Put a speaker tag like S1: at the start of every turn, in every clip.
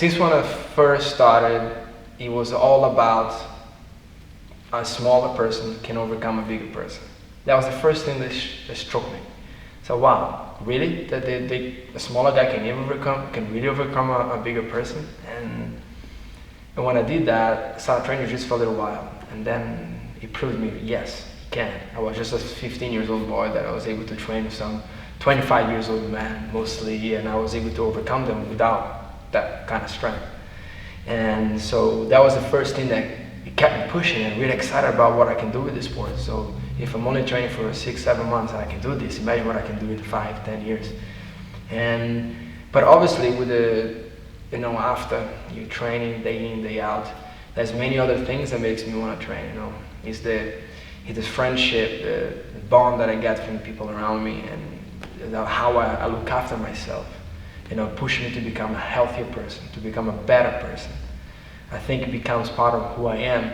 S1: Since when I first started, it was all about a smaller person can overcome a bigger person. That was the first thing that struck me. So wow, really? That a smaller guy can really overcome a bigger person? And when I did that, I started training just for a little while, and then it proved me, yes, you can. I was just a 15 years old boy that I was able to train with some 25 years old man mostly, and I was able to overcome them without that kind of strength. And so that was the first thing that it kept me pushing and really excited about what I can do with this sport. So if I'm only training for 6-7 months and I can do this, imagine what I can do in 5-10 years. But obviously with after you training day in, day out, there's many other things that makes me want to train, It's the friendship, the bond that I get from the people around me, and how I look after myself, push me to become a healthier person, to become a better person. I think it becomes part of who I am.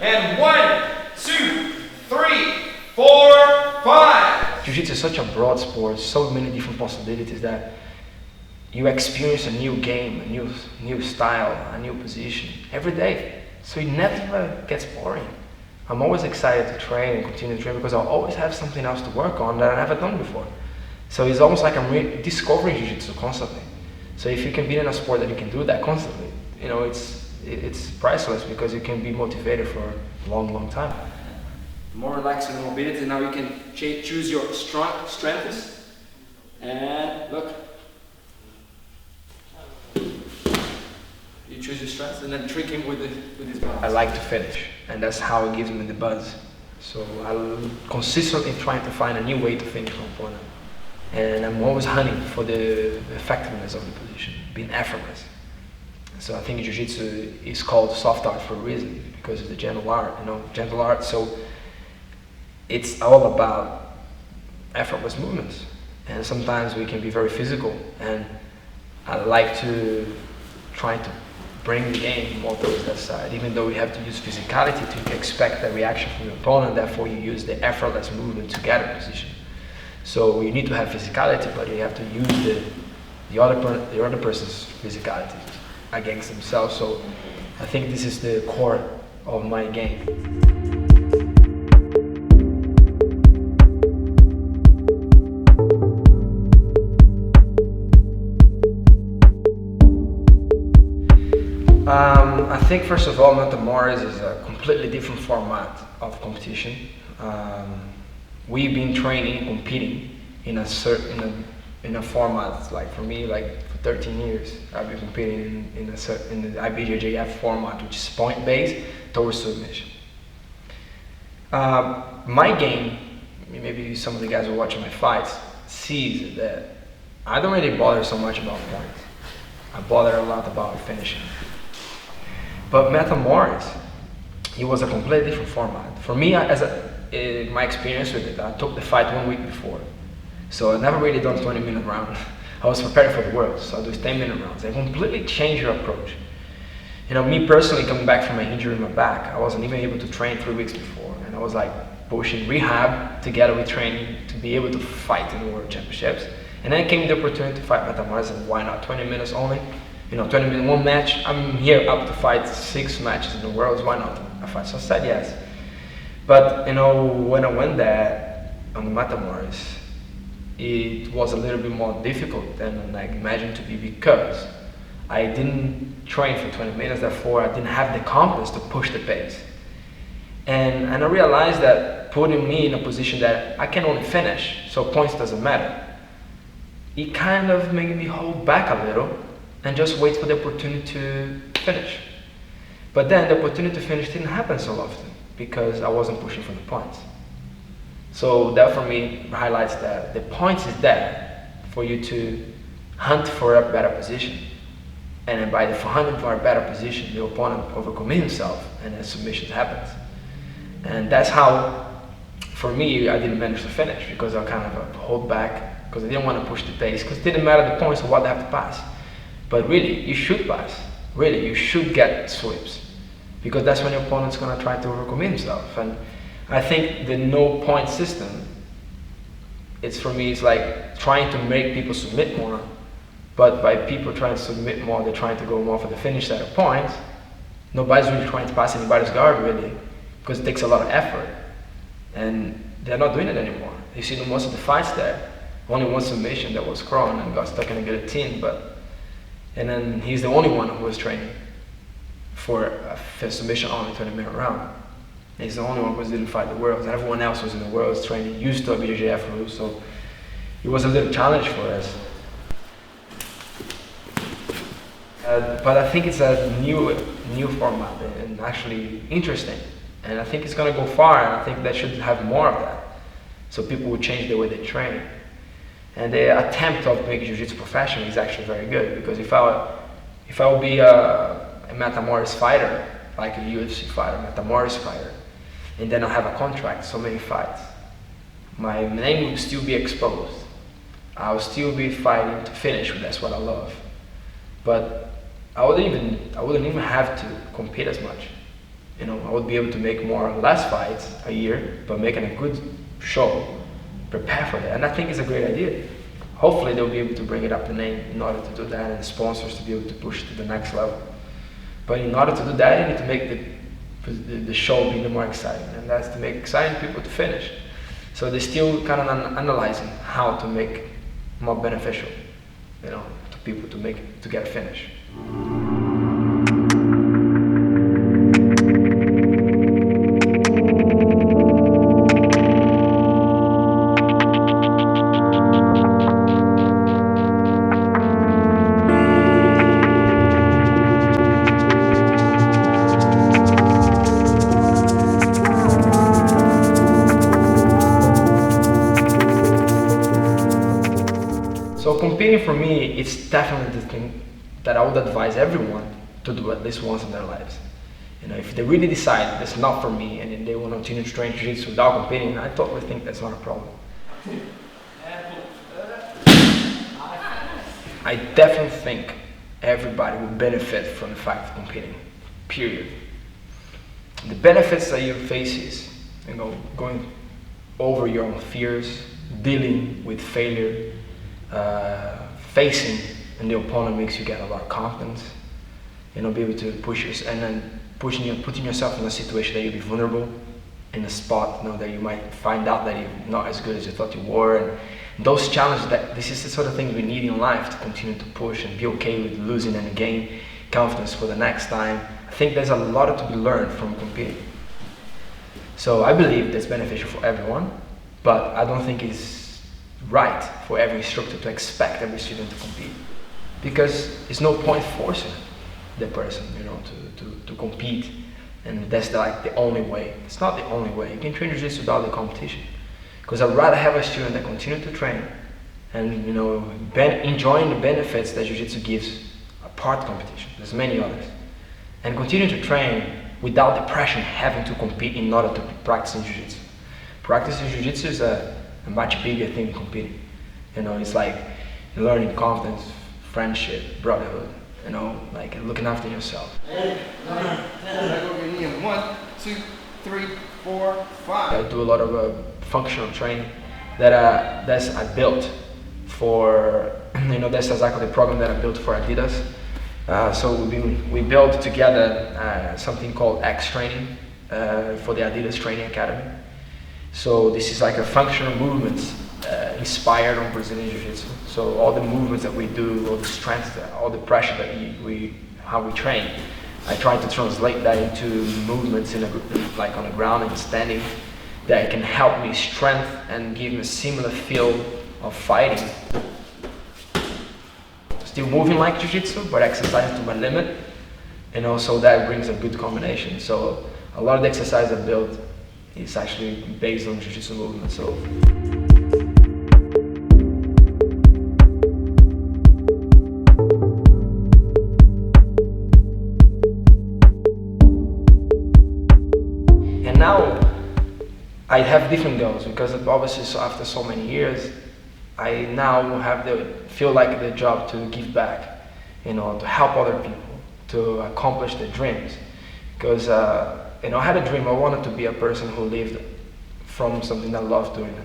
S2: And 1, 2, 3, 4, 5.
S1: Jiu-Jitsu is such a broad sport, so many different possibilities that you experience a new game, a new style, a new position every day. So it never gets boring. I'm always excited to train and continue to train because I'll always have something else to work on that I never done before. So it's almost like I'm discovering Jiu-Jitsu constantly. So if you can be in a sport that you can do that constantly, it's priceless because you can be motivated for a long, long time.
S3: More relaxed and mobility. Now you can choose your strengths. And look. You choose your strengths and then trick him with his balance.
S1: I like to finish, and that's how it gives me the buzz. So I'm consistently trying to find a new way to finish my opponent. And I'm always hunting for the effectiveness of the position, being effortless. So I think Jiu-Jitsu is called soft art for a reason, because it's a gentle art, gentle art. So it's all about effortless movements. And sometimes we can be very physical, and I like to try to bring the game more towards that side, even though we have to use physicality to expect a reaction from your opponent, therefore you use the effortless movement to get a position. So you need to have physicality, but you have to use the other person's physicality against themselves. So I think this is the core of my game. I think first of all, Metamoris is a completely different format of competition. We've been training, competing in a format, like for me, like for 13 years, I've been competing in the IBJJF format, which is point-based towards submission. My game, maybe some of the guys who are watching my fights sees that I don't really bother so much about points. I bother a lot about finishing. But Metamoris, it was a completely different format. For me, in my experience with it, I took the fight 1 week before. So I never really done 20-minute rounds. I was preparing for the world, so I do 10-minute rounds. They completely change your approach. Me personally, coming back from my injury in my back, I wasn't even able to train 3 weeks before. And I was like pushing rehab together with training to be able to fight in the World Championships. And then came the opportunity to fight Metamoris, and why not 20 minutes only? 20 minutes, one match. I'm here up to fight 6 matches in the world. Why not a fight? So I said yes. But when I went there on the Metamoris, it was a little bit more difficult than I imagined to be because I didn't train for 20 minutes. Therefore, I didn't have the confidence to push the pace. And I realized that putting me in a position that I can only finish, so points doesn't matter, it kind of made me hold back a little and just wait for the opportunity to finish. But then the opportunity to finish didn't happen so often because I wasn't pushing for the points. So that for me highlights that the points is there for you to hunt for a better position. And then by the hunting for a better position, the opponent overcomes himself and then submission happens. And that's how, for me, I didn't manage to finish because I kind of hold back because I didn't want to push the pace because it didn't matter the points of what they have to pass. But really, you should pass. Really, you should get sweeps because that's when your opponent's going to try to overcome himself. And I think the no point system, for me, it's like trying to make people submit more But by people trying to submit more, they're trying to go more for the finish side of points. Nobody's really trying to pass anybody's guard really, because it takes a lot of effort. And they're not doing it anymore. You see most of the fights there, only one submission that was Kron and got stuck in a guillotine, and then he's the only one who was training for a submission only 20-minute round. He's the only one who didn't fight the worlds, and everyone else was in the worlds training, used to a BJJF rule, so it was a little challenge for us. But I think it's a new format and actually interesting, and I think it's going to go far, and I think they should have more of that, so people will change the way they train. And the attempt of making Jiu-Jitsu professional is actually very good, because if I will be a Metamoris fighter, like a UFC fighter, Metamoris fighter, and then I'll have a contract, so many fights, my name will still be exposed. I'll still be fighting to finish, that's what I love. But I wouldn't even have to compete as much. I would be able to make more or less fights a year, but making a good show, prepare for that. And I think it's a great idea. Hopefully they'll be able to bring it up the name in order to do that, and the sponsors to be able to push to the next level. But in order to do that, you need to make the show be more exciting, and that's to make exciting people to finish. So they're still kind of analyzing how to make more beneficial, to people to get a finish. So competing for me, it's definitely the thing that I would advise everyone to do at least once in their lives. If they really decide that's not for me and they want to continue to train Jiu-Jitsu without competing, I totally think that's not a problem. I definitely think everybody will benefit from the fact of competing, period. The benefits that you face is, going over your own fears, dealing with failure, facing, and the opponent makes you get a lot of confidence. Be able to push yourself, and then putting yourself in a situation that you'll be vulnerable, in a spot that you might find out that you're not as good as you thought you were, and those challenges. This is the sort of thing we need in life to continue to push and be okay with losing and gain confidence for the next time. I think there's a lot to be learned from competing. So I believe that's beneficial for everyone, but I don't think it's right for every instructor to expect every student to compete, because there's no point forcing the person, to compete, and that's the only way. It's not the only way. You can train Jiu-Jitsu without the competition, because I'd rather have a student that continue to train and enjoying the benefits that Jiu-Jitsu gives apart competition. There's many others, and continue to train without the pressure having to compete in order to practice in Jiu-Jitsu. Practicing Jiu-Jitsu is a much bigger thing than competing. It's like learning confidence, friendship, brotherhood, like looking after yourself.
S2: 1, 2, 3, 4, 5.
S1: I do a lot of functional training that's I built for, that's exactly the program that I built for Adidas. So we built together something called X Training for the Adidas Training Academy. So this is like a functional movements inspired on Brazilian Jiu-Jitsu. So all the movements that we do, all the strength, all the pressure that how we train, I try to translate that into movements like on the ground and standing, that can help me strength and give me a similar feel of fighting. Still moving like Jiu-Jitsu, but exercising to my limit, so that brings a good combination. So a lot of the exercise I built is actually based on Jiu-Jitsu movement. So. And now I have different goals, because obviously after so many years, I now feel like the job to give back, to help other people, to accomplish their dreams. Because I had a dream. I wanted to be a person who lived from something I loved doing.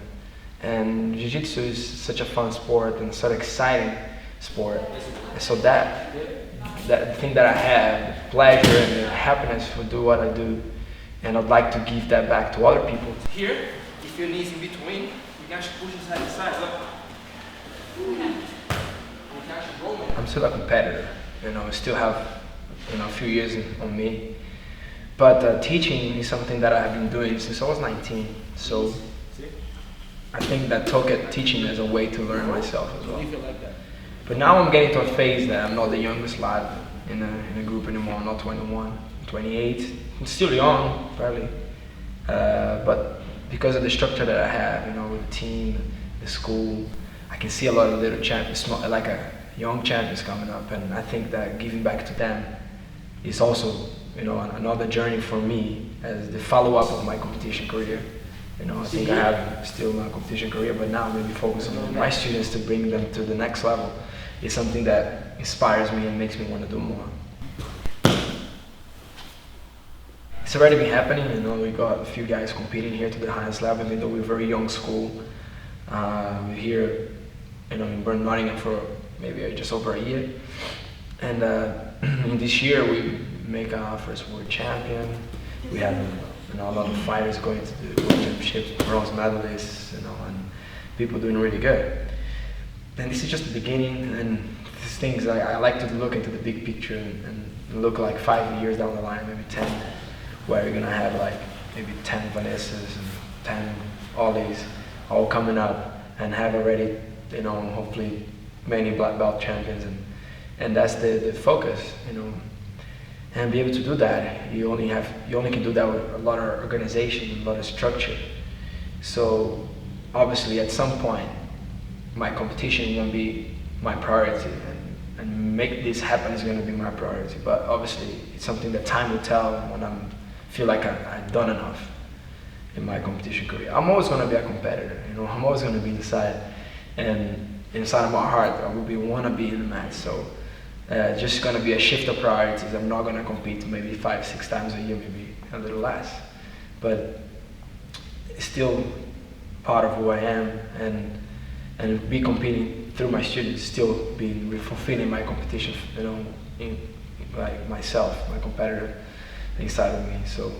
S1: And Jiu-Jitsu is such a fun sport and so exciting. sport. And so that thing that I have, pleasure and the happiness to do what I do, and I'd like to give that back to other people.
S3: Here, if your knees in between, you can actually push inside the side. Look. You can actually roll it.
S1: I'm still a competitor, I still have a few years on me. But teaching is something that I have been doing since I was 19. So I think that took at teaching as a way to learn myself as well. But now I'm getting to a phase that I'm not the youngest lad in a group anymore. I'm not 21, I'm 28. I'm still young, probably. But because of the structure that I have, with the team, the school, I can see a lot of little champions, like young champions coming up, and I think that giving back to them is also, another journey for me as the follow-up of my competition career. I think I have still my competition career, but now maybe focusing on my students to bring them to the next level is something that inspires me and makes me want to do more. It's already been happening, we got a few guys competing here to the highest level, even though we're a very young school. We're here, in Nottingham for maybe just over a year. And in this year we make our first world champion. We have a lot of fighters going to the world championships, bronze medalists, and people doing really good. And this is just the beginning, and these things I like to look into the big picture and look like 5 years down the line, maybe 10, where you're gonna have like maybe 10 Vanessas and 10 Ollies all coming up and have already, hopefully many black belt champions, and that's the focus, and be able to do that. You only can do that with a lot of organization, a lot of structure. So obviously at some point my competition is going to be my priority, and make this happen is going to be my priority. But obviously it's something that time will tell when I feel like I've done enough in my competition career. I'm always going to be a competitor, I'm always going to be inside, and inside of my heart I want to be in the match. So just going to be a shift of priorities. I'm not going to compete maybe 5-6 times a year, maybe a little less, but it's still part of who I am, and be competing through my students, still being fulfilling my competition, in like myself, my competitor inside of me. So.